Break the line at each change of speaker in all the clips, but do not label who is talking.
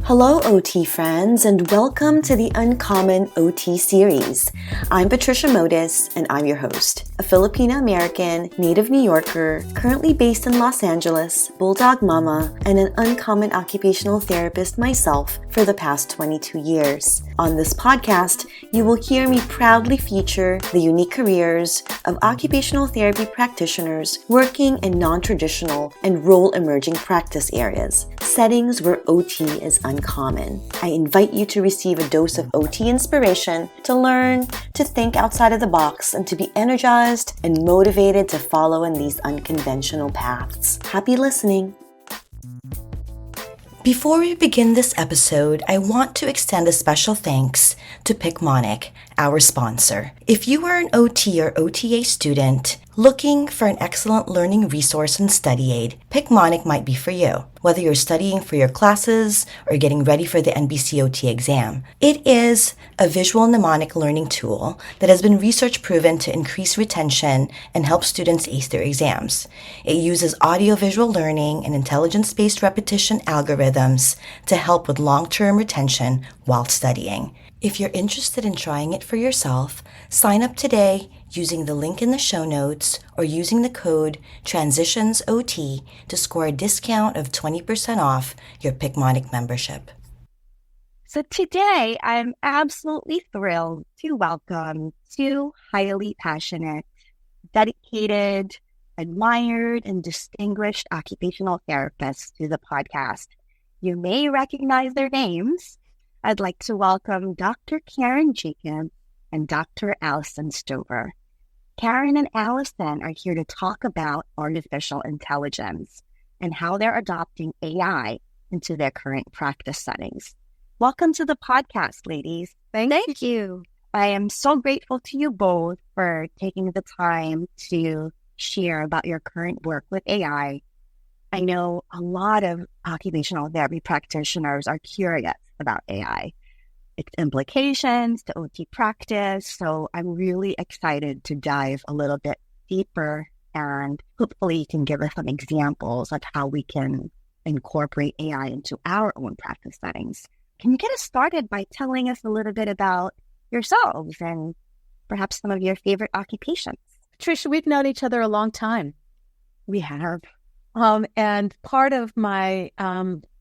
Hello, OT friends, and welcome to the Uncommon OT series. I'm Patricia Modis, and I'm your host, a Filipino-American, native New Yorker, currently based in Los Angeles, bulldog mama, and an uncommon occupational therapist myself for the past 22 years. On this podcast, you will hear me proudly feature the unique careers of occupational therapy practitioners working in non-traditional and role-emerging practice areas, settings where OT is uncommon. I invite you to receive a dose of OT inspiration, to learn, to think outside of the box, and to be energized and motivated to follow in these unconventional paths. Happy listening! Before we begin this episode, I want to extend a special thanks to Picmonic, our sponsor. If you are an OT or OTA student looking for an excellent learning resource and study aid, Picmonic might be for you. Whether you're studying for your classes or getting ready for the NBCOT exam, it is a visual mnemonic learning tool that has been research proven to increase retention and help students ace their exams. It uses audio-visual learning and intelligence-based repetition algorithms to help with long-term retention while studying. If you're interested in trying it for yourself, sign up today using the link in the show notes or using the code TRANSITIONSOT to score a discount of 20% off your Picmonic membership.
So today, I'm absolutely thrilled to welcome two highly passionate, dedicated, admired, and distinguished occupational therapists to the podcast. You may recognize their names. I'd like to welcome Dr. Karen Jacob and Dr. Alyson Stover. Karen and Alyson are here to talk about artificial intelligence and how they're adopting AI into their current practice settings. Welcome to the podcast, ladies.
Thank you.
I am so grateful to you both for taking the time to share about your current work with AI. I know a lot of occupational therapy practitioners are curious about AI, its implications to OT practice. So I'm really excited to dive a little bit deeper, and hopefully you can give us some examples of how we can incorporate AI into our own practice settings. Can you get us started by telling us a little bit about yourselves and perhaps some of your favorite occupations?
Tricia, we've known each other a long time.
We have.
And part of my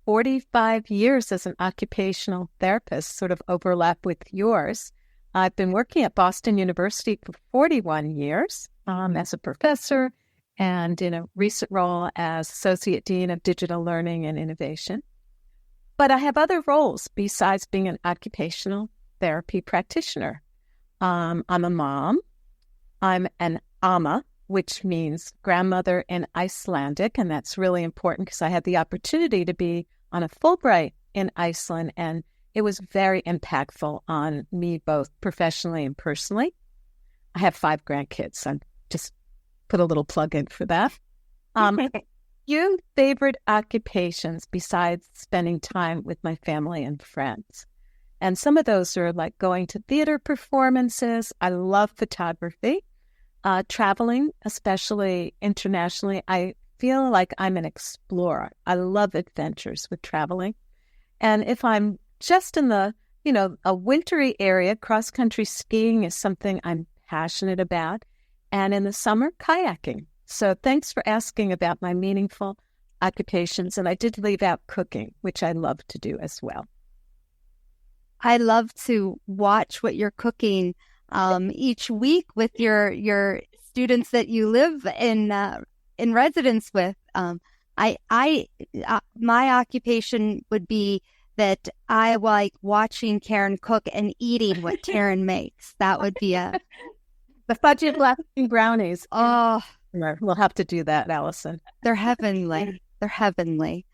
45 years as an occupational therapist sort of overlap with yours. I've been working at Boston University for 41 years as a professor and in a recent role as Associate Dean of Digital Learning and Innovation. But I have other roles besides being an occupational therapy practitioner. I'm a mom. I'm an ama, which means grandmother in Icelandic, and that's really important because I had the opportunity to be on a Fulbright in Iceland, and it was very impactful on me both professionally and personally. I have 5 grandkids. I just put a little plug in for that. Your favorite occupations besides spending time with my family and friends? And some of those are like going to theater performances. I love photography. Traveling, especially internationally. I feel like I'm an explorer. I love adventures with traveling. And if I'm just in the, a wintry area, cross-country skiing is something I'm passionate about. And in the summer, kayaking. So thanks for asking about my meaningful occupations. And I did leave out cooking, which I love to do as well.
I love to watch what you're cooking each week with your students that you live in residence with. My occupation would be that I like watching Karen cook and eating what Karen makes. That would be the
fudgy blasting brownies.
Oh,
we'll have to do that, Alyson.
They're heavenly. They're heavenly.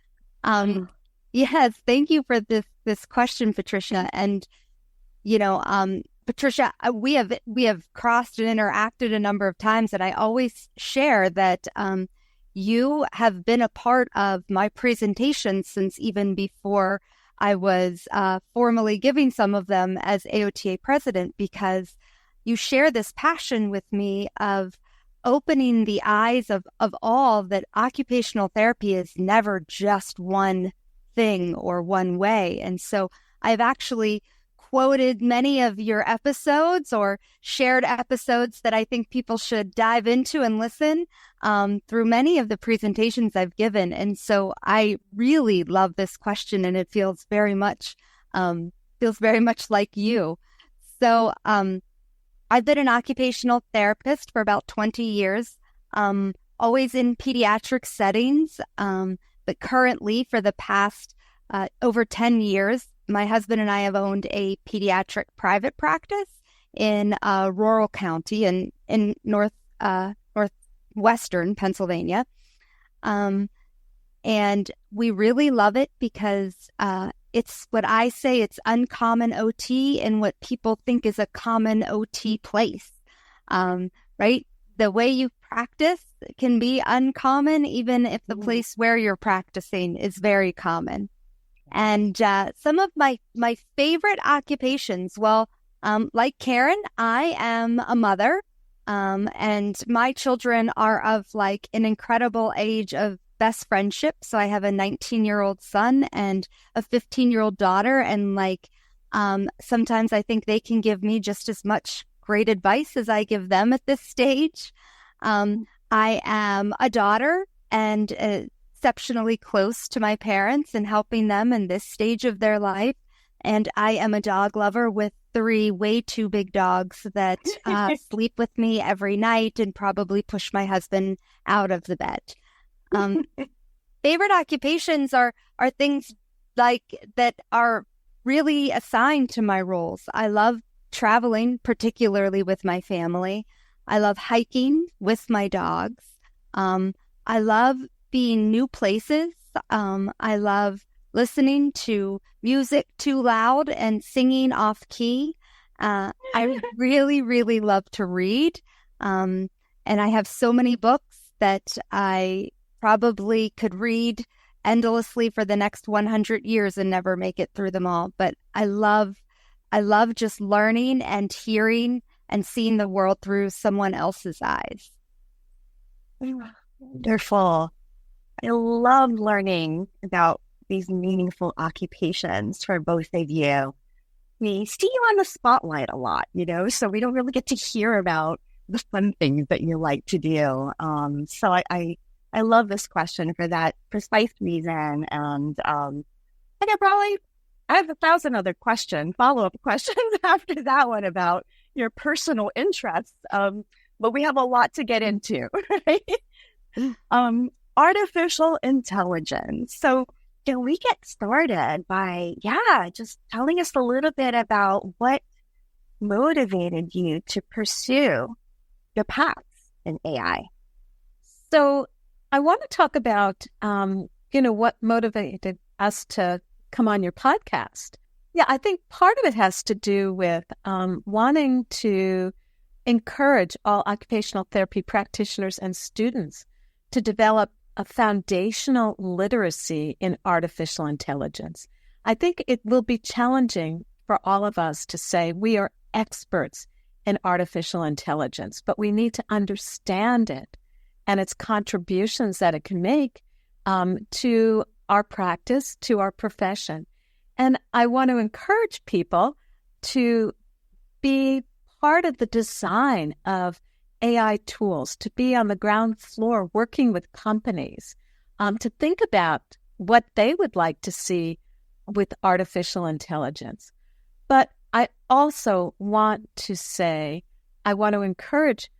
Yes, thank you for this question, Patricia. And Patricia, we have crossed and interacted a number of times, and I always share that you have been a part of my presentation since even before I was formally giving some of them as AOTA president, because you share this passion with me of opening the eyes of all that occupational therapy is never just one thing or one way. And so I've actually quoted many of your episodes or shared episodes that I think people should dive into and listen through many of the presentations I've given. And so I really love this question, and it feels very much like you. So I've been an occupational therapist for about 20 years, always in pediatric settings, but currently for the past over 10 years, my husband and I have owned a pediatric private practice in rural county in northwestern Pennsylvania. And we really love it because it's what I say, it's uncommon OT in what people think is a common OT place, right? The way you practice can be uncommon, even if the place where you're practicing is very common. And some of my favorite occupations, well, like Karen, I am a mother, and my children are of like an incredible age of best friendship. So I have a 19-year-old son and a 15-year-old daughter, and like sometimes I think they can give me just as much great advice as I give them at this stage. I am a daughter and exceptionally close to my parents and helping them in this stage of their life. And I am a dog lover with 3 way too big dogs that sleep with me every night and probably push my husband out of the bed. Favorite occupations are things like that are really assigned to my roles. I love traveling, particularly with my family. I love hiking with my dogs. I love being new places. I love listening to music too loud and singing off key. I really, really love to read. And I have so many books that I probably could read endlessly for the next 100 years and never make it through them all. But I love just learning and hearing and seeing the world through someone else's eyes.
Wonderful. I love learning about these meaningful occupations for both of you. We see you on the spotlight a lot, so we don't really get to hear about the fun things that you like to do. So I love this question for that precise reason. And I have 1,000 other follow-up questions after that one about your personal interests. But we have a lot to get into, right? Artificial intelligence. So can we get started by, just telling us a little bit about what motivated you to pursue the paths in AI?
So I want to talk about, what motivated us to come on your podcast. Yeah, I think part of it has to do with wanting to encourage all occupational therapy practitioners and students to develop a foundational literacy in artificial intelligence. I think it will be challenging for all of us to say we are experts in artificial intelligence, but we need to understand it and its contributions that it can make to our practice, to our profession. And I want to encourage people to be part of the design of AI tools, to be on the ground floor working with companies, to think about what they would like to see with artificial intelligence. But I also want to say, I want to encourage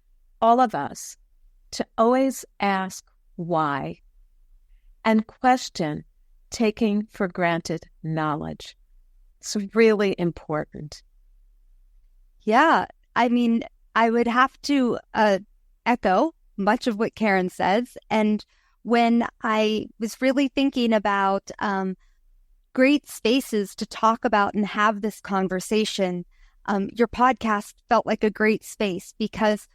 all of us to always ask why and question taking for granted knowledge. It's really important.
Yeah, I mean, I would have to echo much of what Karen says. And when I was really thinking about great spaces to talk about and have this conversation, your podcast felt like a great space because,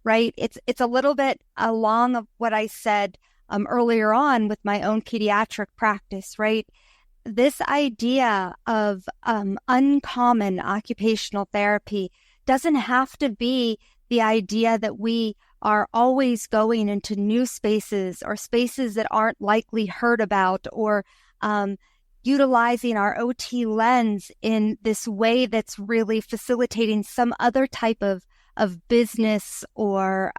right, it's a little bit along of what I said earlier on with my own pediatric practice, right? This idea of uncommon occupational therapy doesn't have to be the idea that we are always going into new spaces or spaces that aren't likely heard about or, utilizing our OT lens in this way that's really facilitating some other type of business or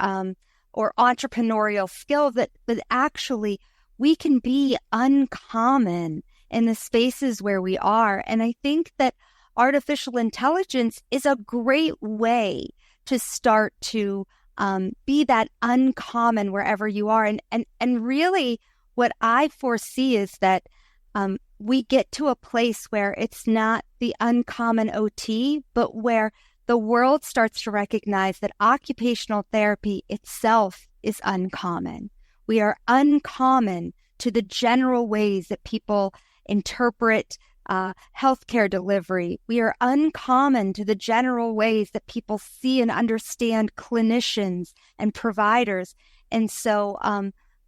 entrepreneurial skill that actually we can be uncommon in the spaces where we are. And I think that artificial intelligence is a great way to start to be that uncommon wherever you are. And really what I foresee is that we get to a place where it's not the uncommon OT, but where the world starts to recognize that occupational therapy itself is uncommon. We are uncommon to the general ways that people interpret healthcare delivery. We are uncommon to the general ways that people see and understand clinicians and providers. And so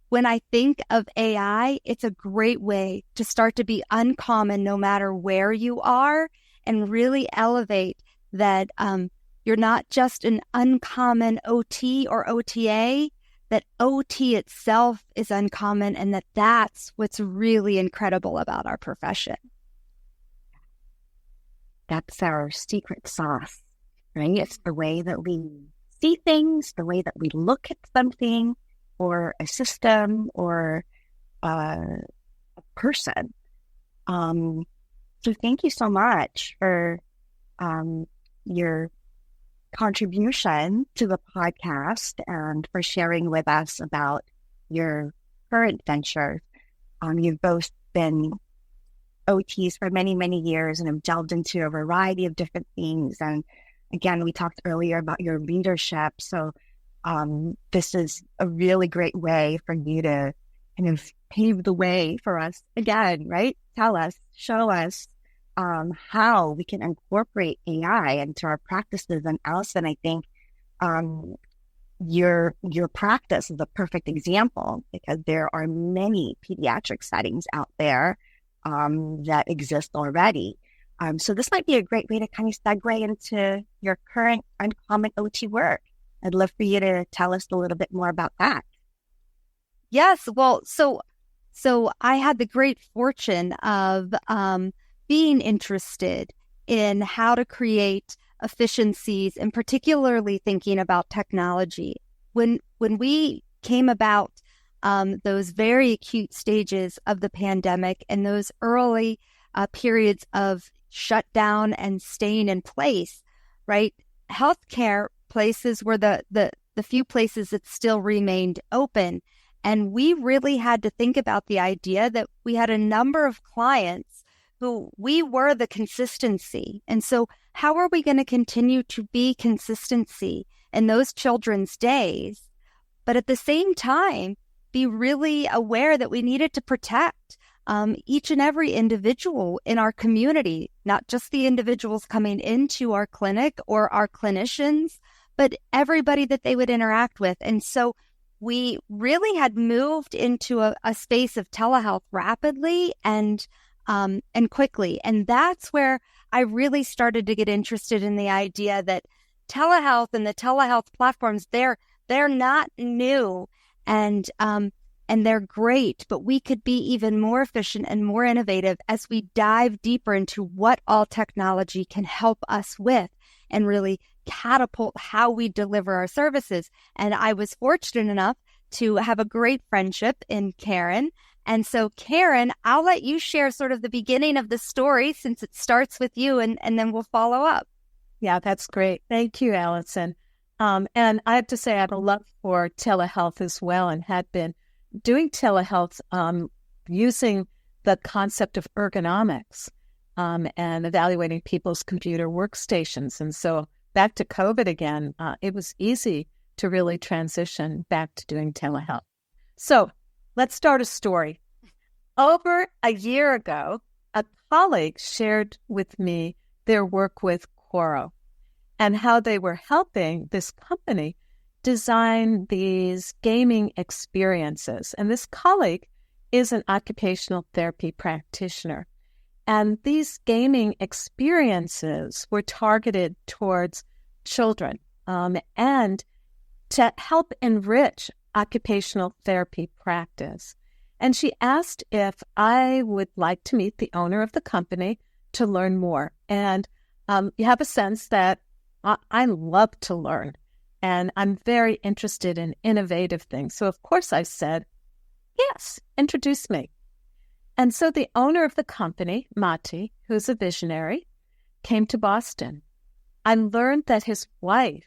when I think of AI, it's a great way to start to be uncommon no matter where you are and really elevate that you're not just an uncommon OT or OTA, that OT itself is uncommon, and that's what's really incredible about our profession.
That's our secret sauce, right? It's the way that we see things, the way that we look at something or a system or a person. So thank you so much for your contribution to the podcast and for sharing with us about your current venture. You've both been OTs for many, many years and have delved into a variety of different things. And again, we talked earlier about your leadership. So this is a really great way for you to kind of pave the way for us again, right? Tell us, show us how we can incorporate AI into our practices. And Alyson, I think your practice is a perfect example because there are many pediatric settings out there that exist already. So this might be a great way to kind of segue into your current uncommon OT work. I'd love for you to tell us a little bit more about that.
Yes, well, so I had the great fortune of being interested in how to create efficiencies and particularly thinking about technology. When we came about those very acute stages of the pandemic and those early periods of shutdown and staying in place, right? Healthcare places were the few places that still remained open. And we really had to think about the idea that we had a number of clients who we were the consistency. And so how are we going to continue to be consistency in those children's days, but at the same time, be really aware that we needed to protect each and every individual in our community, not just the individuals coming into our clinic or our clinicians, but everybody that they would interact with. And so we really had moved into a space of telehealth rapidly and quickly. And that's where I really started to get interested in the idea that telehealth and the telehealth platforms, they're not new and they're great, but we could be even more efficient and more innovative as we dive deeper into what all technology can help us with and really catapult how we deliver our services. And I was fortunate enough to have a great friendship in Karen. And so, Karen, I'll let you share sort of the beginning of the story since it starts with you, and then we'll follow up.
Yeah, that's great. Thank you, Alyson. And I have to say, I have a love for telehealth as well and had been doing telehealth using the concept of ergonomics and evaluating people's computer workstations. And so back to COVID again, it was easy to really transition back to doing telehealth. So let's start a story. Over a year ago, a colleague shared with me their work with Quoro and how they were helping this company design these gaming experiences. And this colleague is an occupational therapy practitioner. And these gaming experiences were targeted towards children and to help enrich occupational therapy practice. And she asked if I would like to meet the owner of the company to learn more. And you have a sense that I love to learn, and I'm very interested in innovative things. So, of course, I said, yes, introduce me. And so the owner of the company, MOT, who's a visionary, came to Boston. I learned that his wife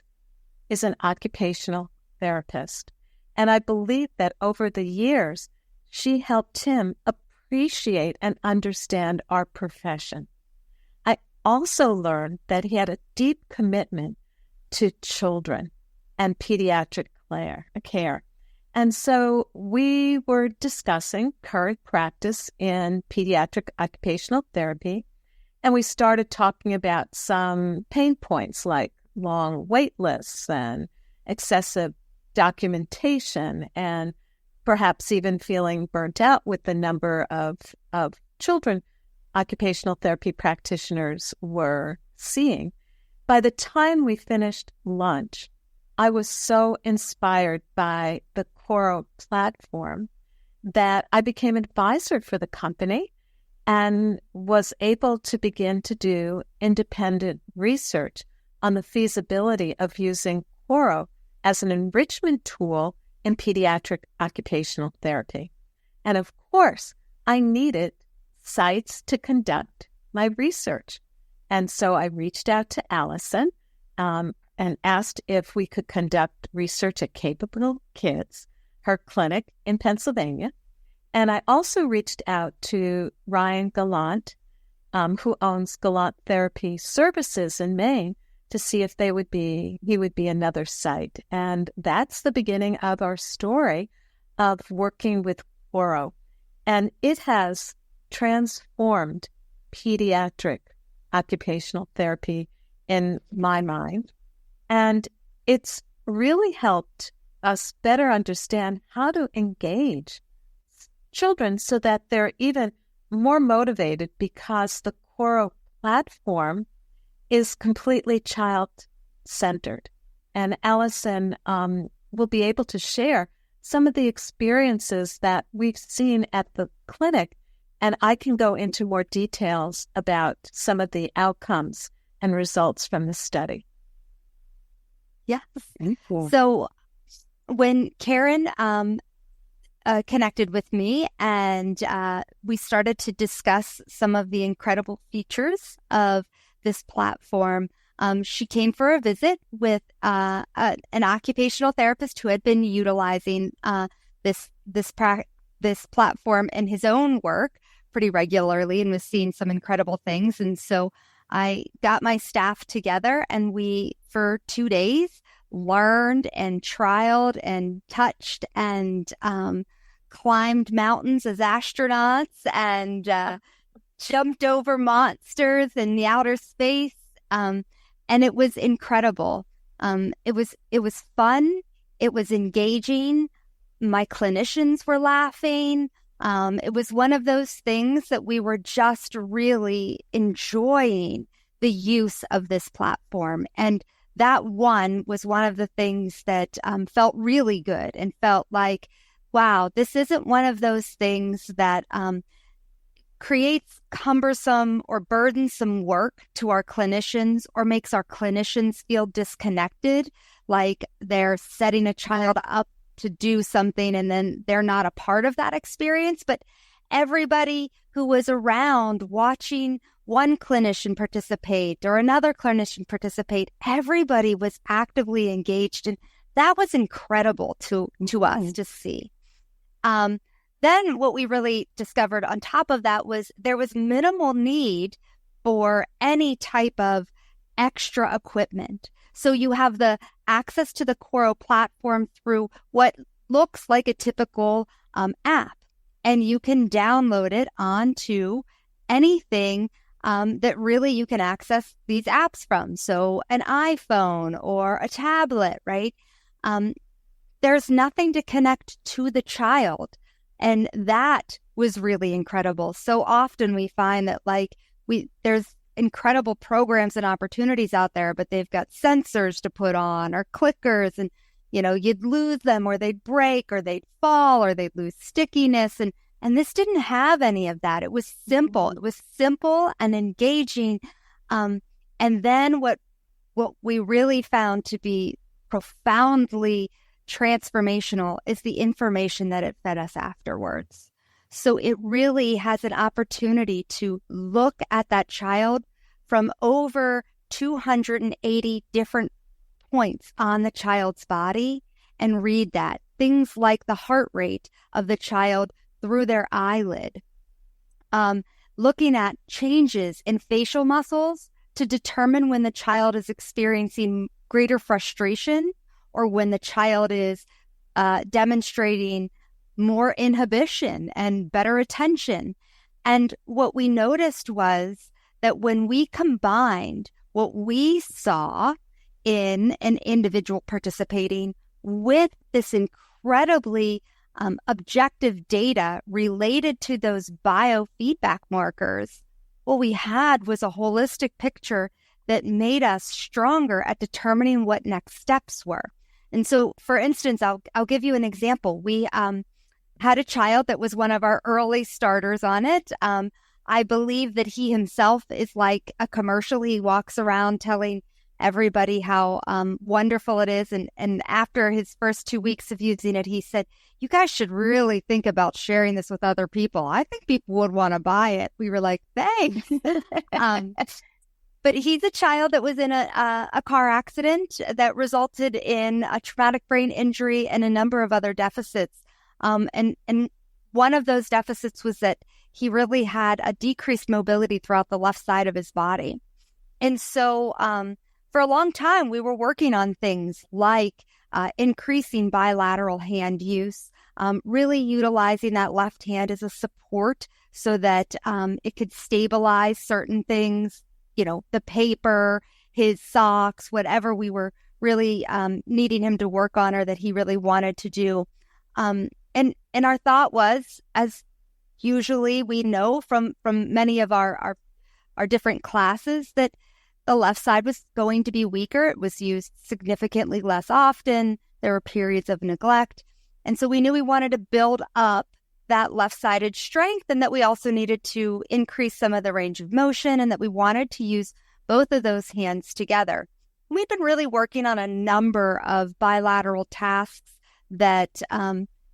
is an occupational therapist, and I believe that over the years, she helped him appreciate and understand our profession. I also learned that he had a deep commitment to children and pediatric care. And so we were discussing current practice in pediatric occupational therapy, and we started talking about some pain points like long wait lists and excessive documentation, and perhaps even feeling burnt out with the number of children occupational therapy practitioners were seeing. By the time we finished lunch, I was so inspired by the Quoro platform that I became an advisor for the company and was able to begin to do independent research on the feasibility of using Quoro as an enrichment tool in pediatric occupational therapy. And of course, I needed sites to conduct my research. And so I reached out to Alyson and asked if we could conduct research at Capable Kids, her clinic in Pennsylvania. And I also reached out to Ryan Gallant, who owns Gallant Therapy Services in Maine, to see if he would be another site. And that's the beginning of our story of working with Quoro. And it has transformed pediatric occupational therapy in my mind. And it's really helped us better understand how to engage children so that they're even more motivated, because the Quoro platform is completely child-centered. And Alyson will be able to share some of the experiences that we've seen at the clinic, and I can go into more details about some of the outcomes and results from the study.
Yes.
Cool.
So when Karen connected with me and we started to discuss some of the incredible features of this platform, she came for a visit with an occupational therapist who had been utilizing this platform in his own work pretty regularly and was seeing some incredible things. And so I got my staff together, and we, for 2 days, learned and trialed and touched and climbed mountains as astronauts and jumped over monsters in the outer space. And it was incredible. It was fun. It was engaging. My clinicians were laughing. It was one of those things that we were just really enjoying the use of this platform. And that was one of the things that felt really good and felt like, wow, this isn't one of those things that creates cumbersome or burdensome work to our clinicians or makes our clinicians feel disconnected, like they're setting a child up to do something and then they're not a part of that experience. But everybody who was around watching one clinician participate or another clinician participate, everybody was actively engaged. And that was incredible to us to see. Then what we really discovered on top of that was there was minimal need for any type of extra equipment. So you have the access to the Quoro platform through what looks like a typical app, and you can download it onto anything that really you can access these apps from. So an iPhone or a tablet, right? There's nothing to connect to the child. And that was really incredible. So often we find that there's incredible programs and opportunities out there, but they've got sensors to put on or clickers, and you'd lose them, or they'd break, or they'd fall, or they'd lose stickiness. And And this didn't have any of that. It was simple. It was simple and engaging. And then what we really found to be profoundly transformational is the information that it fed us afterwards. So it really has an opportunity to look at that child from over 280 different points on the child's body and read that. Things like the heart rate of the child through their eyelid, looking at changes in facial muscles to determine when the child is experiencing greater frustration or when the child is demonstrating more inhibition and better attention. And what we noticed was that when we combined what we saw in an individual participating with this incredibly objective data related to those biofeedback markers, what we had was a holistic picture that made us stronger at determining what next steps were. And so, for instance, I'll give you an example. We had a child that was one of our early starters on it. I believe that he himself is like a commercial. He walks around telling everybody how wonderful it is. And after his first 2 weeks of using it, he said, "You guys should really think about sharing this with other people. I think people would want to buy it." We were like, "Thanks." But he's a child that was in a car accident that resulted in a traumatic brain injury and a number of other deficits. And one of those deficits was that he really had a decreased mobility throughout the left side of his body. And so for a long time, we were working on things like increasing bilateral hand use, really utilizing that left hand as a support so that it could stabilize certain things, the paper, his socks, whatever we were really needing him to work on or that he really wanted to do. And our thought was, as usually we know from many of our different classes, that the left side was going to be weaker. It was used significantly less often. There were periods of neglect. And so we knew we wanted to build up that left-sided strength and that we also needed to increase some of the range of motion and that we wanted to use both of those hands together. We've been really working on a number of bilateral tasks that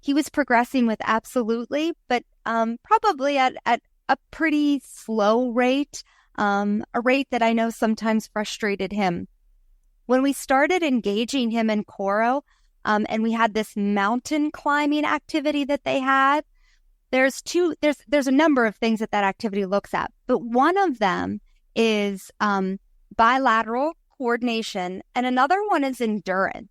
he was progressing with absolutely, but probably at a pretty slow rate, a rate that I know sometimes frustrated him. When we started engaging him in Coro, and we had this mountain climbing activity that they had, there's a number of things that activity looks at, but one of them is bilateral coordination, and another one is endurance.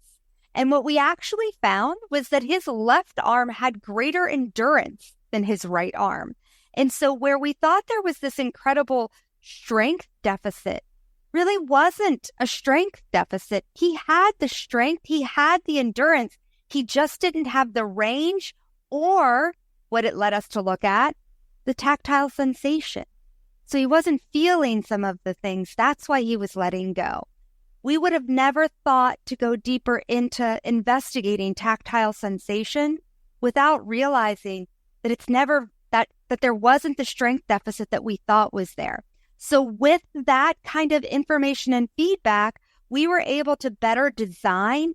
And what we actually found was that his left arm had greater endurance than his right arm. And so where we thought there was this incredible strength deficit really wasn't a strength deficit. He had the strength, he had the endurance, he just didn't have the range or what it led us to look at, the tactile sensation. So he wasn't feeling some of the things. That's why he was letting go. We would have never thought to go deeper into investigating tactile sensation without realizing that it's never that there wasn't the strength deficit that we thought was there. So with that kind of information and feedback, we were able to better design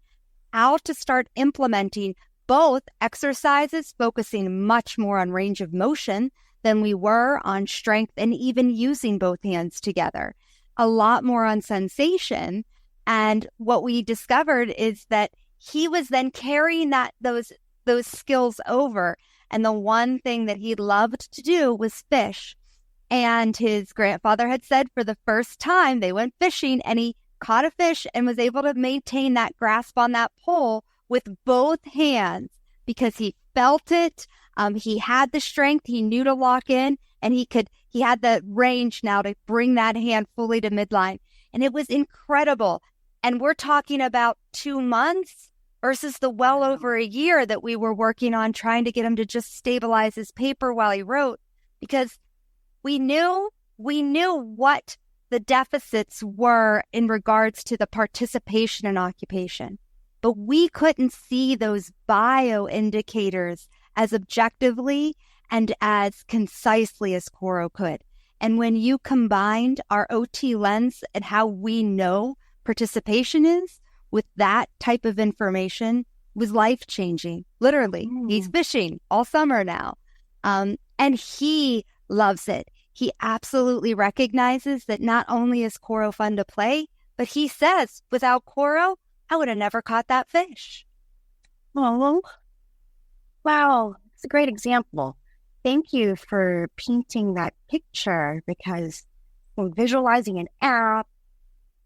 how to start implementing both exercises focusing much more on range of motion than we were on strength and even using both hands together, a lot more on sensation. And what we discovered is that he was then carrying those skills over. And the one thing that he loved to do was fish. And his grandfather had said for the first time they went fishing and he caught a fish and was able to maintain that grasp on that pole with both hands because he felt it. He had the strength. He knew to lock in and he had the range now to bring that hand fully to midline. And it was incredible. And we're talking about 2 months versus the well over a year that we were working on trying to get him to just stabilize his paper while he wrote, because we knew what the deficits were in regards to the participation in occupation, but we couldn't see those bio indicators as objectively and as concisely as Coro could. And when you combined our OT lens and how we know participation is with that type of information, was life-changing. Literally, he's fishing all summer now. And he loves it. He absolutely recognizes that not only is Coro fun to play, but he says, without Coro, I would have never caught that fish.
Oh, wow. It's a great example. Thank you for painting that picture, because we're visualizing an app,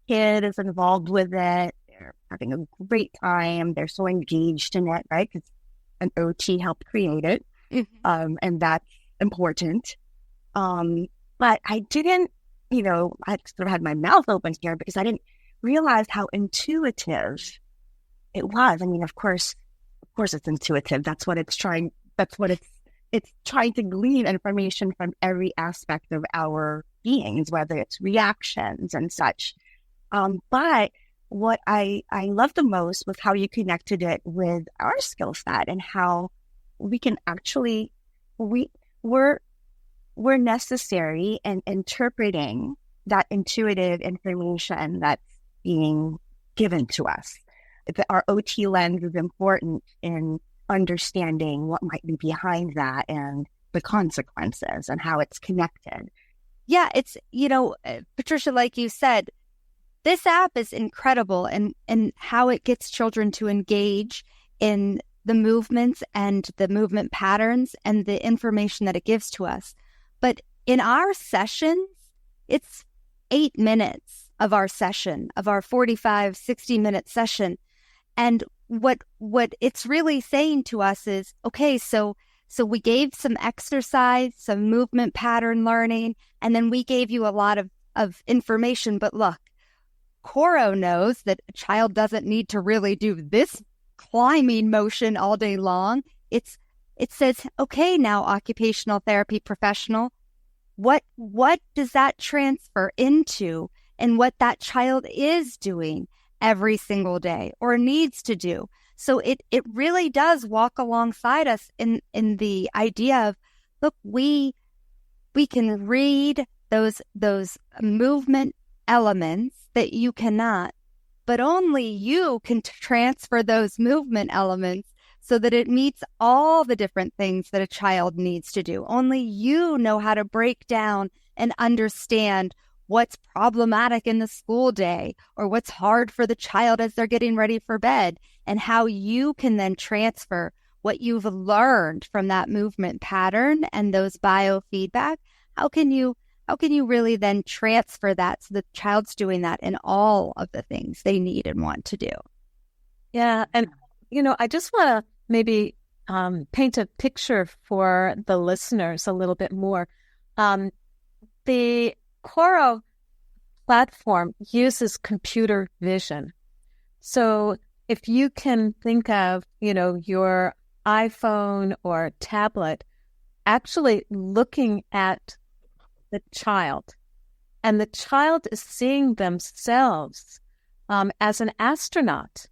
kid is involved with it, they're having a great time, they're so engaged in it, right? Because an OT helped create it, and that's important. But I didn't, I sort of had my mouth open here because I didn't realize how intuitive it was. I mean, of course it's intuitive. That's what it's trying to glean information from every aspect of our beings, whether it's reactions and such. But what I loved the most was how you connected it with our skill set and how we can actually, we're necessary in interpreting that intuitive information that's being given to us. Our OT lens is important in understanding what might be behind that and the consequences and how it's connected.
Yeah, it's, Patricia, like you said, this app is incredible and how it gets children to engage in the movements and the movement patterns and the information that it gives to us. But in our sessions, it's 8 minutes of our session, of our 45, 60-minute session. And what it's really saying to us is, okay, so we gave some exercise, some movement pattern learning, and then we gave you a lot of information. But look, Coro knows that a child doesn't need to really do this climbing motion all day long. It says, okay, now occupational therapy professional, what does that transfer into and what that child is doing every single day or needs to do? So it really does walk alongside us in the idea of, look, we can read those movement elements that you cannot, but only you can transfer those movement elements so that it meets all the different things that a child needs to do. Only you know how to break down and understand what's problematic in the school day or what's hard for the child as they're getting ready for bed, and how you can then transfer what you've learned from that movement pattern and those biofeedback. How can you really then transfer that so the child's doing that in all of the things they need and want to do?
Yeah. And, I just want to maybe paint a picture for the listeners a little bit more. The Coro platform uses computer vision. So if you can think of, your iPhone or tablet actually looking at the child, and the child is seeing themselves as an astronaut.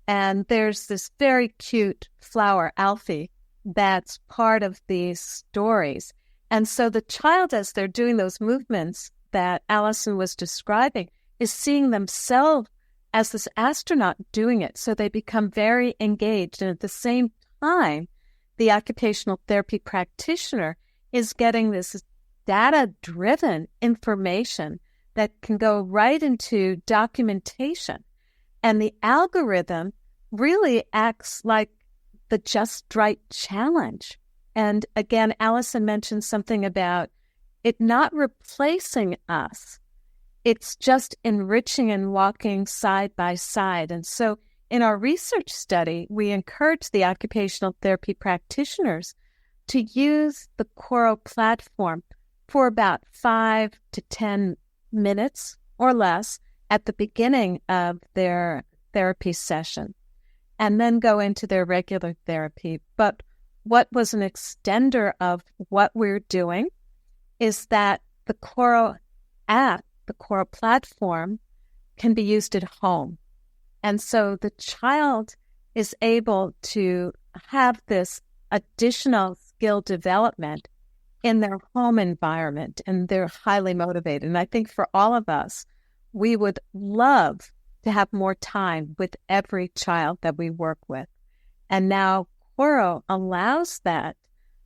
And there's this very cute flower, Alfie, that's part of these stories. And so the child, as they're doing those movements that Alyson was describing, is seeing themselves as this astronaut doing it. So they become very engaged. And at the same time, the occupational therapy practitioner is getting this data-driven information that can go right into documentation. And the algorithm really acts like the just right challenge. And again, Alyson mentioned something about it not replacing us. It's just enriching and walking side by side. And so in our research study, we encourage the occupational therapy practitioners to use the Coro platform for about 5 to 10 minutes or less at the beginning of their therapy session, and then go into their regular therapy. But what was an extender of what we're doing is that the Coro app, the Coro platform, can be used at home. And so the child is able to have this additional skill development in their home environment, and they're highly motivated. And I think for all of us, we would love to have more time with every child that we work with. And now Quora allows that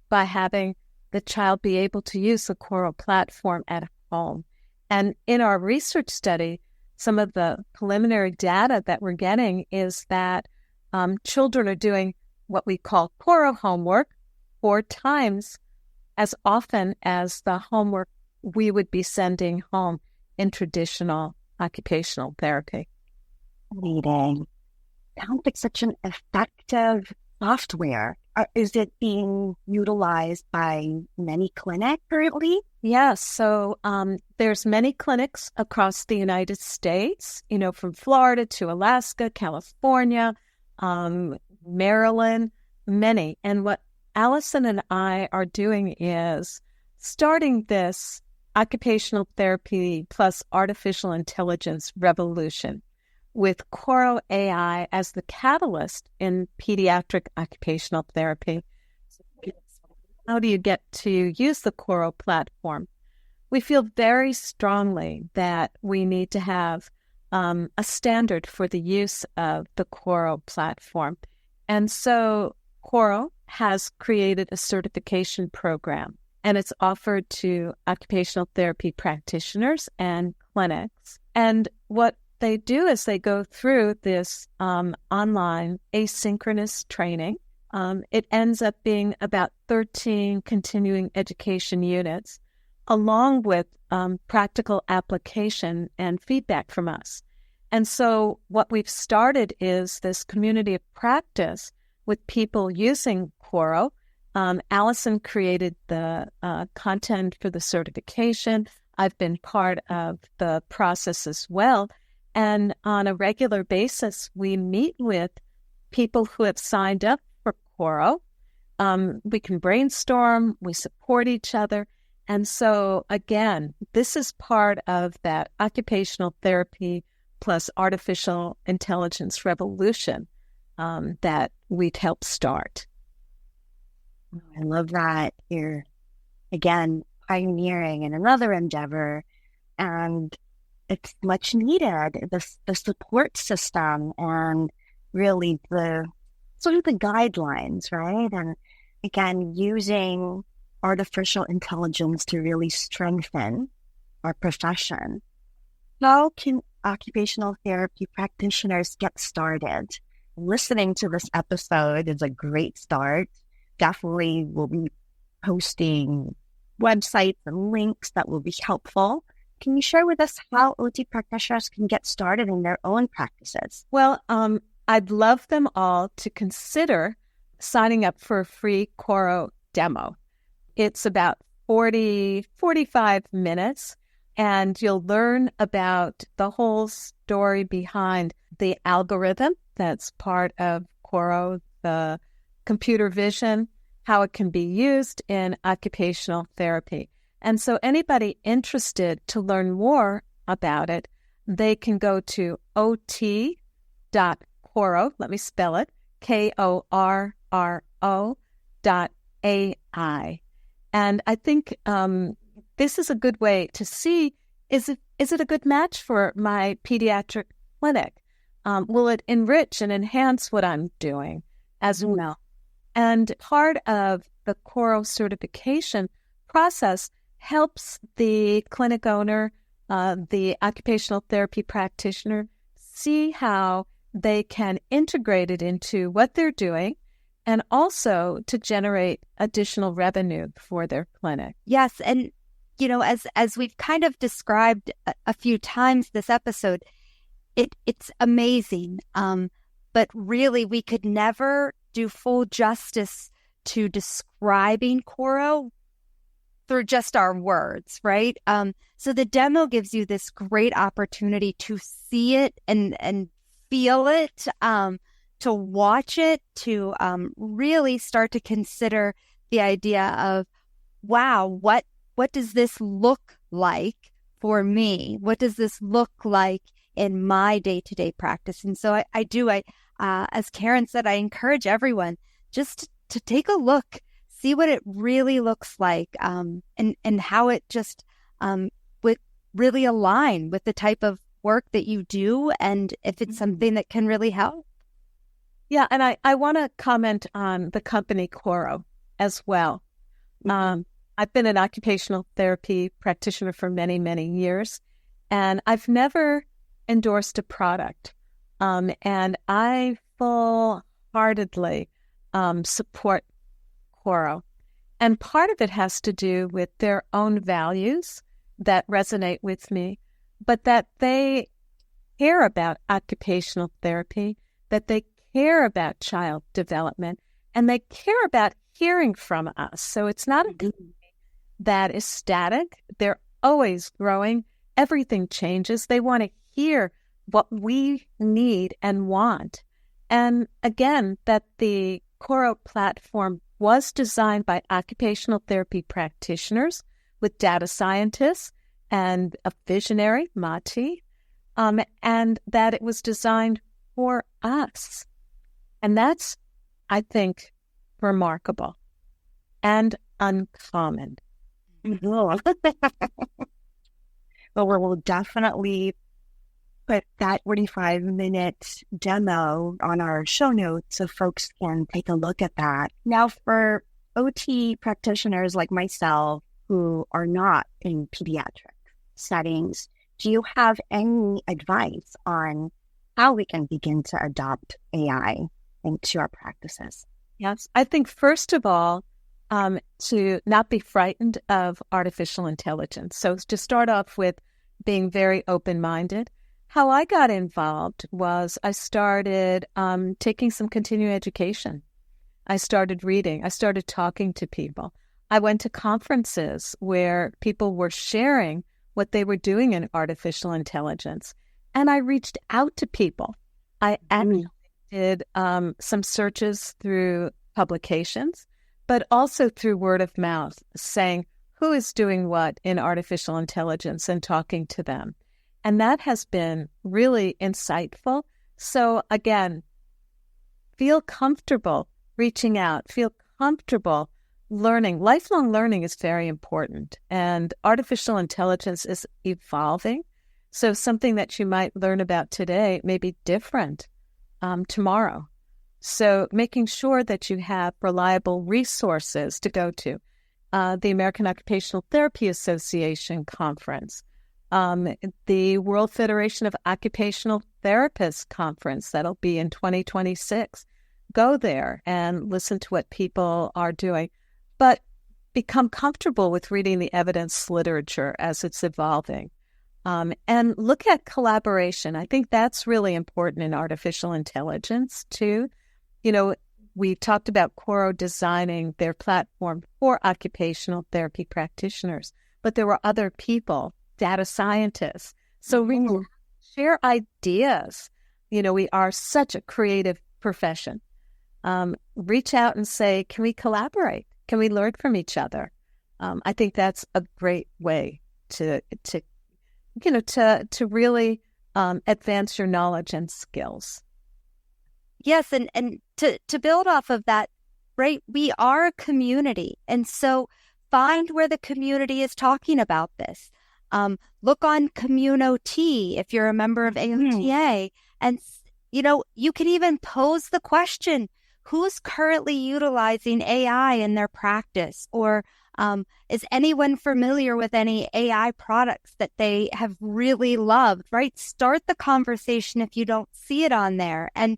by having the child be able to use the Quora platform at home. And in our research study, some of the preliminary data that we're getting is that children are doing what we call Quora homework 4 times as often as the homework we would be sending home in traditional occupational therapy.
Reading. Sounds like such an effective software. Is it being utilized by many clinics currently?
Yes. So there's many clinics across the United States, from Florida to Alaska, California, Maryland, many. And what Alyson and I are doing is starting this occupational therapy plus artificial intelligence revolution with Quora AI as the catalyst in pediatric occupational therapy. How do you get to use the Quora platform? We feel very strongly that we need to have a standard for the use of the Quora platform. And so Quora has created a certification program, and it's offered to occupational therapy practitioners and clinics. And what they do is they go through this online asynchronous training. It ends up being about 13 continuing education units, along with practical application and feedback from us. And so what we've started is this community of practice with people using Quora. Alyson created the content for the certification. I've been part of the process as well. And on a regular basis, we meet with people who have signed up for Quora. We can brainstorm, we support each other. And so, again, this is part of that occupational therapy plus artificial intelligence revolution that we'd help start.
I love that you're, again, pioneering in another endeavor, and it's much needed, the support system and really the sort of the guidelines, right? And again, using artificial intelligence to really strengthen our profession. How can occupational therapy practitioners get started? Listening to this episode is a great start. Definitely we'll be posting websites and links that will be helpful. Can you share with us how OT practitioners can get started in their own practices?
Well, I'd love them all to consider signing up for a free Quora demo. It's about 45 minutes, and you'll learn about the whole story behind the algorithm that's part of Quora, the computer vision, how it can be used in occupational therapy. And so anybody interested to learn more about it, they can go to ot.quora, let me spell it, KORRO.AI. And I think this is a good way to see, is it a good match for my pediatric clinic? Will it enrich and enhance what I'm doing as well? And part of the Quora certification process helps the clinic owner, the occupational therapy practitioner, see how they can integrate it into what they're doing, and also to generate additional revenue for their clinic.
Yes, and as we've kind of described a few times this episode, it's amazing. But really, we could never do full justice to describing Quora through just our words, right? So the demo gives you this great opportunity to see it and feel it, to watch it, to really start to consider the idea of, wow, what does this look like for me? What does this look like in my day-to-day practice? And so I as Karen said, I encourage everyone just to take a look, see what it really looks like, and how it just would really align with the type of work that you do, and if it's something that can really help.
Yeah, and I want to comment on the company Coro as well. I've been an occupational therapy practitioner for many, many years, and I've never endorsed a product. And I full-heartedly support Coro. And part of it has to do with their own values that resonate with me, but that they care about occupational therapy, that they care about child development, and they care about hearing from us. So it's not a company that is static. They're always growing. Everything changes. They want to hear what we need and want. And again, that the Coro platform was designed by occupational therapy practitioners with data scientists and a visionary, MOT, and that it was designed for us. And that's, I think, remarkable and uncommon.
Well, we'll definitely put that 45-minute demo on our show notes so folks can take a look at that. Now, for OT practitioners like myself who are not in pediatric settings, do you have any advice on how we can begin to adopt AI into our practices?
Yes, I think first of all, to not be frightened of artificial intelligence. So to start off with being very open-minded. How I got involved was I started taking some continuing education. I started reading. I started talking to people. I went to conferences where people were sharing what they were doing in artificial intelligence. And I reached out to people. I actually did some searches through publications, but also through word of mouth, saying who is doing what in artificial intelligence and talking to them. And that has been really insightful. So again, feel comfortable reaching out, feel comfortable learning. Lifelong learning is very important, and artificial intelligence is evolving. So something that you might learn about today may be different tomorrow. So making sure that you have reliable resources to go to. The American Occupational Therapy Association conference, the World Federation of Occupational Therapists conference that'll be in 2026. Go there and listen to what people are doing, but become comfortable with reading the evidence literature as it's evolving. And look at collaboration. I think that's really important in artificial intelligence too. You know, we talked about Coro designing their platform for occupational therapy practitioners, but there were other people, data scientists. So we share ideas. You know, we are such a creative profession. Reach out and say, can we collaborate? Can we learn from each other? I think that's a great way to really advance your knowledge and skills.
Yes, and to build off of that, right, we are a community. And so find where the community is talking about this. Look on CommunOT if you're a member of AOTA. And, you know, you can even pose the question, who's currently utilizing AI in their practice? Or is anyone familiar with any AI products that they have really loved, right? Start the conversation if you don't see it on there. And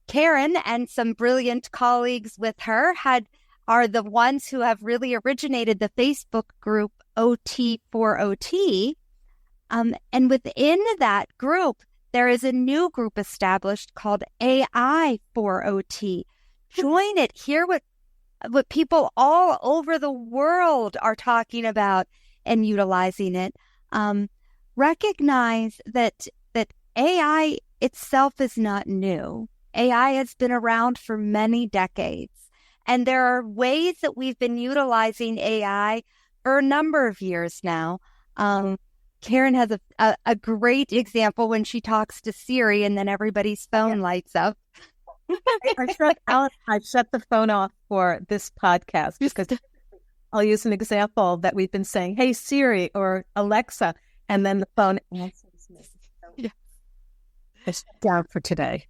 Karen and some brilliant colleagues with her are the ones who have really originated the Facebook group OT for OT. And within that group, there is a new group established called AI for OT. Join it. Hear what people all over the world are talking about and utilizing it. Recognize that AI itself is not new. AI has been around for many decades. And there are ways that we've been utilizing AI for a number of years now. Karen has a great example when she talks to Siri and then everybody's phone lights up.
I shut the phone off for this podcast because I'll use an example that we've been saying, hey, Siri or Alexa, and then the phone answers me.
Yeah.
I shut down for today.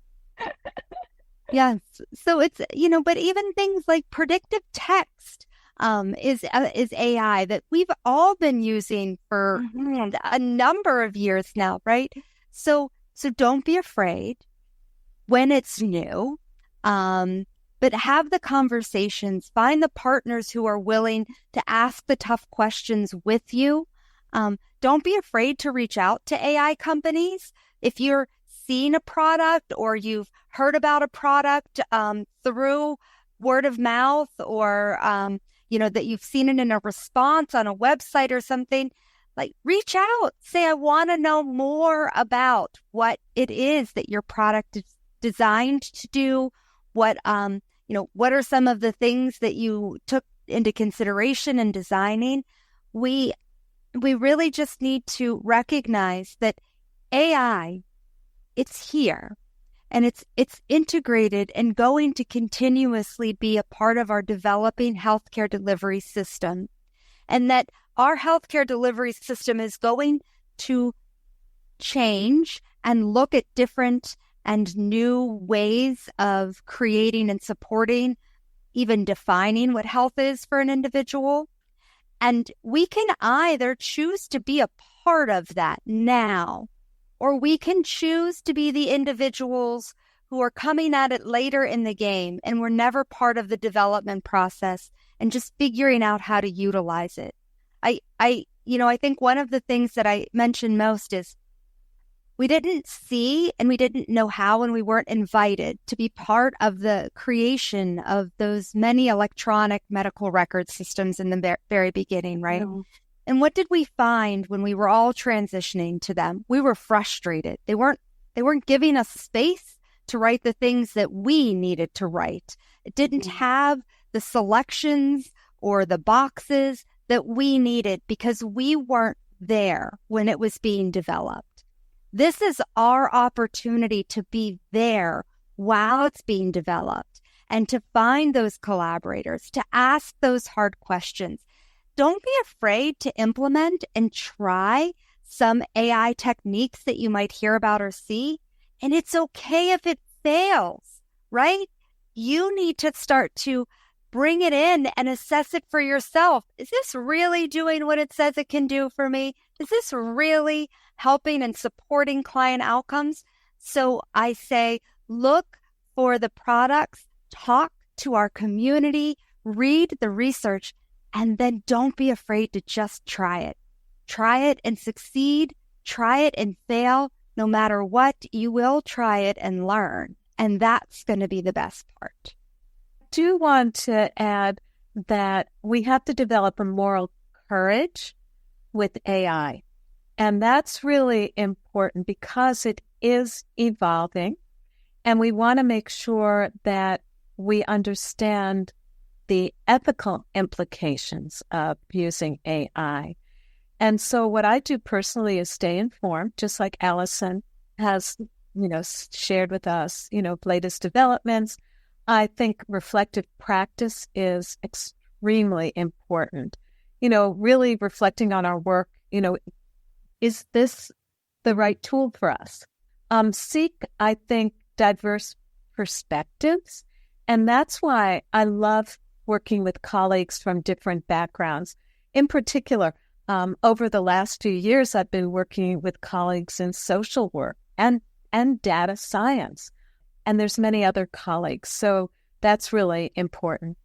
Yes. So it's, but even things like predictive text is AI that we've all been using for a number of years now, right? So don't be afraid when it's new, but have the conversations, find the partners who are willing to ask the tough questions with you. Don't be afraid to reach out to AI companies. If you're seeing a product or you've heard about a product through word of mouth or, that you've seen it in a response on a website or something, like reach out, say, I want to know more about what it is that your product is designed to do. What are some of the things that you took into consideration in designing? We really just need to recognize that AI, it's here and it's integrated and going to continuously be a part of our developing healthcare delivery system, and that our healthcare delivery system is going to change and look at different and new ways of creating and supporting, even defining what health is for an individual. And we can either choose to be a part of that now, or we can choose to be the individuals who are coming at it later in the game and were never part of the development process and just figuring out how to utilize it. I think one of the things that I mentioned most is we didn't see and we didn't know how, and we weren't invited to be part of the creation of those many electronic medical record systems in the very beginning, right? Mm-hmm. And what did we find when we were all transitioning to them? We were frustrated. They weren't giving us space to write the things that we needed to write. It didn't have the selections or the boxes that we needed because we weren't there when it was being developed. This is our opportunity to be there while it's being developed and to find those collaborators, to ask those hard questions. Don't be afraid to implement and try some AI techniques that you might hear about or see. And it's okay if it fails, right? You need to start to bring it in and assess it for yourself. Is this really doing what it says it can do for me? Is this really helping and supporting client outcomes? So I say, look for the products, talk to our community, read the research, and then don't be afraid to just try it. Try it and succeed. Try it and fail. No matter what, you will try it and learn. And that's going to be the best part.
I do want to add that we have to develop a moral courage with AI. And that's really important because it is evolving. And we want to make sure that we understand the ethical implications of using AI. And so what I do personally is stay informed, just like Alyson has, shared with us, latest developments. I think reflective practice is extremely important. Really reflecting on our work, is this the right tool for us? Seek, I think, diverse perspectives. And that's why I love working with colleagues from different backgrounds. In particular, over the last few years, I've been working with colleagues in social work and data science. And there's many other colleagues. So that's really important.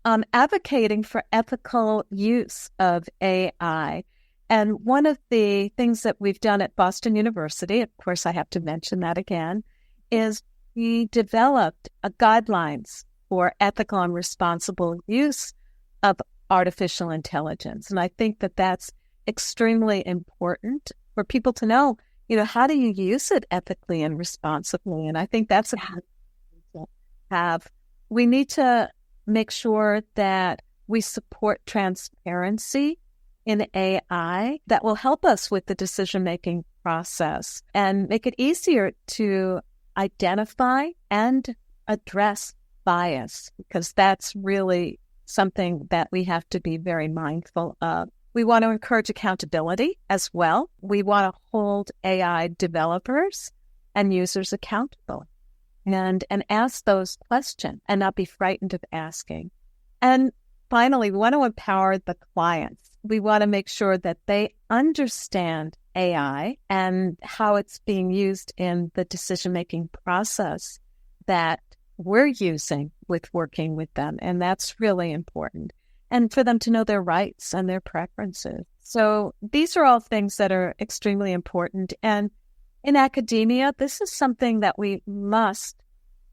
Advocating for ethical use of AI. And one of the things that we've done at Boston University, of course, I have to mention that again, is we developed guidelines for ethical and responsible use of artificial intelligence. And I think that that's extremely important for people to know, how do you use it ethically and responsibly? And I think that's a good thing to have. We need to make sure that we support transparency in AI that will help us with the decision-making process and make it easier to identify and address bias, because that's really something that we have to be very mindful of. We want to encourage accountability as well. We want to hold AI developers and users accountable and ask those questions and not be frightened of asking. And finally, we want to empower the clients. We want to make sure that they understand AI and how it's being used in the decision-making process that we're using with working with them. And that's really important. And for them to know their rights and their preferences. So these are all things that are extremely important. And in academia, this is something that we must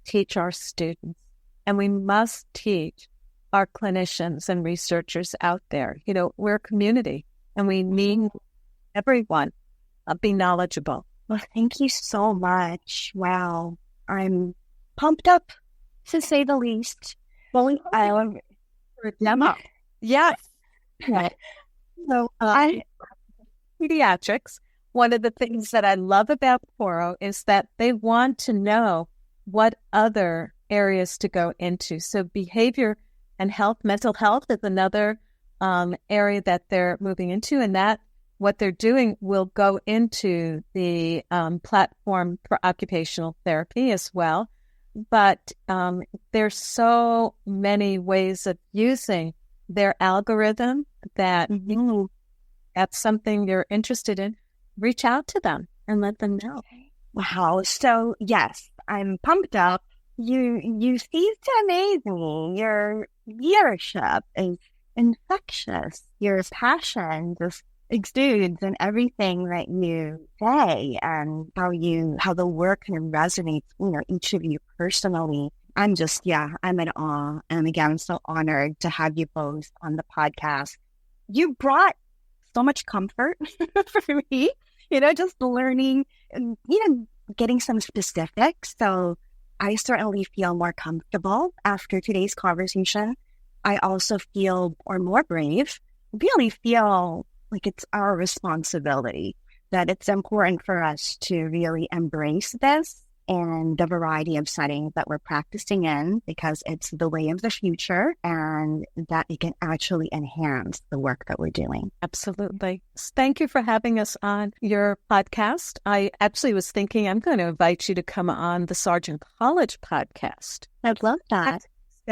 teach our students, and we must teach our clinicians and researchers out there. You know, we're a community, and we need everyone be knowledgeable.
Well, thank you so much. Wow. I'm pumped up, to say the least. Well,
For a demo.
Yes.
Right. So, pediatrics, one of the things that I love about Poro is that they want to know what other areas to go into. So behavior and health, mental health is another area that they're moving into, and that what they're doing will go into the platform for occupational therapy as well. But there's so many ways of using their algorithm that that's something you're interested in. Reach out to them and let them know.
Wow. So yes, I'm pumped up. You seem amazing. Your leadership is infectious. Your passion just exudes in everything that you say, and how the work kind of resonates, each of you personally. I'm in awe. And again, I'm so honored to have you both on the podcast. You brought so much comfort for me, just learning and, getting some specifics. So I certainly feel more comfortable after today's conversation. I also feel more brave, really feel like it's our responsibility, that it's important for us to really embrace this and the variety of settings that we're practicing in, because it's the way of the future, and that it can actually enhance the work that we're doing.
Absolutely. Thank you for having us on your podcast. I actually was thinking I'm going to invite you to come on the Sargent College podcast.
I'd love that.
I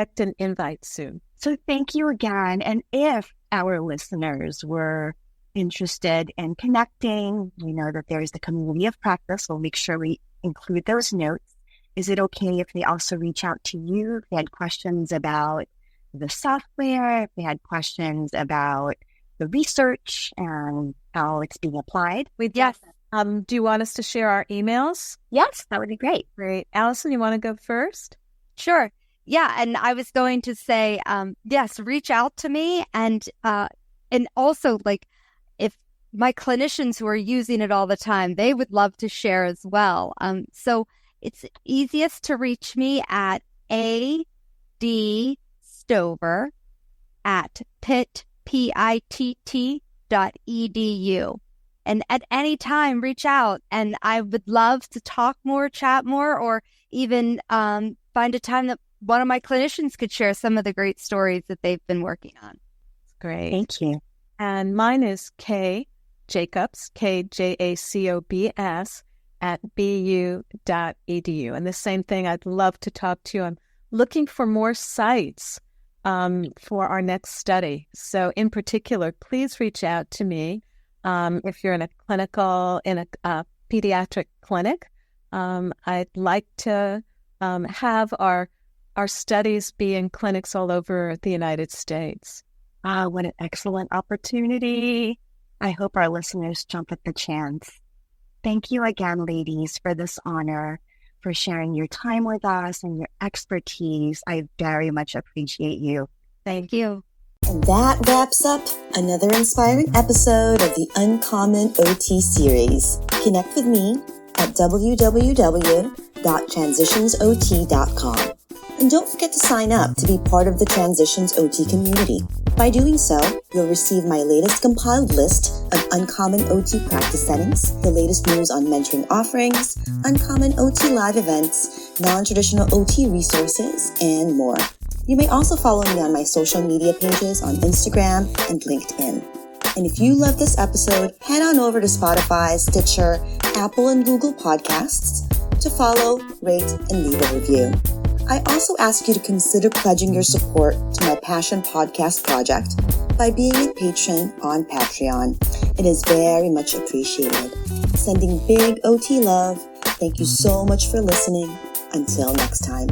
expect an invite soon.
So thank you again. And if our listeners were interested in connecting, we know that there is the community of practice. We'll make sure we include those notes. Is it okay if they also reach out to you if they had questions about the software, if they had questions about the research and how it's being applied?
Yes. Do you want us to share our emails?
Yes, that would be great.
Great. Allison, you want to go first?
Sure. Yeah. And I was going to say, yes, reach out to me. And also, if my clinicians who are using it all the time, they would love to share as well. So it's easiest to reach me at adstover@pitt.edu. And at any time, reach out, and I would love to talk more, chat more, or even find a time that one of my clinicians could share some of the great stories that they've been working on.
Great.
Thank you.
And mine is Jacobs, KJACOBS @bu.edu. And the same thing, I'd love to talk to you. I'm looking for more sites for our next study. So in particular, please reach out to me if you're in a pediatric clinic. I'd like to have our studies be in clinics all over the United States.
What an excellent opportunity. I hope our listeners jump at the chance. Thank you again, ladies, for this honor, for sharing your time with us and your expertise. I very much appreciate you.
Thank you.
And that wraps up another inspiring episode of the Uncommon OT series. Connect with me at www.transitionsot.com. And don't forget to sign up to be part of the Transitions OT community. By doing so, you'll receive my latest compiled list of uncommon OT practice settings, the latest news on mentoring offerings, uncommon OT live events, non-traditional OT resources, and more. You may also follow me on my social media pages on Instagram and LinkedIn. And if you love this episode, head on over to Spotify, Stitcher, Apple, and Google Podcasts to follow, rate, and leave a review. I also ask you to consider pledging your support to my Passion Podcast project by being a patron on Patreon. It is very much appreciated. Sending big OT love. Thank you so much for listening. Until next time.